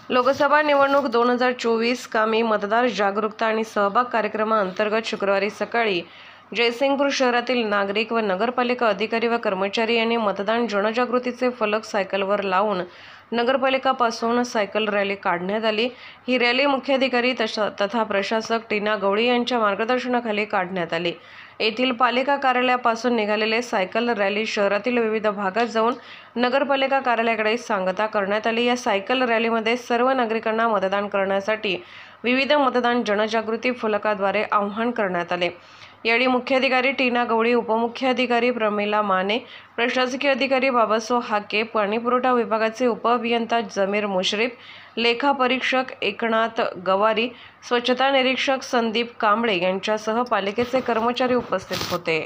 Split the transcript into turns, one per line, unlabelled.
लोकसभा निवडणूक 2024 कामी मतदार जागरूकता आणि सहभाग कार्यक्रमाअंतर्गत शुक्रवारी सकाळी जयसिंगपूर शहरातील नागरिक व नगरपालिका अधिकारी व कर्मचारी यांनी मतदान जनजागृतीचे फलक सायकलवर लावून नगरपालिकापासून सायकल रॅली काढण्यात आली। ही रॅली मुख्याधिकारी तथा प्रशासक टीना गवळी यांच्या मार्गदर्शनाखाली काढण्यात आली। येथील पालिका कार्यालयापासून निघालेले सायकल रॅली शहरातील विविध भागात जाऊन नगरपालिका कार्यालयाकडे सांगता करण्यात आली। या सायकल रॅलीमध्ये सर्व नागरिकांना मतदान करण्यासाठी विविध मतदान जनजागृती फलकाद्वारे आवाहन करण्यात आले। यावेळी मुख्याधिकारी टीना गवळी, उपमुख्याधिकारी प्रमिला माने, प्रशासकीय अधिकारी बाबासो हाके, पाणीपुरवठा विभागाचे उपअभियंता जमीर मुश्रीफ, लेखापरीक्षक एकनाथ गवारी, स्वच्छता निरीक्षक संदीप कांबळे यांच्यासह पालिकेचे कर्मचारी उपस्थित होते।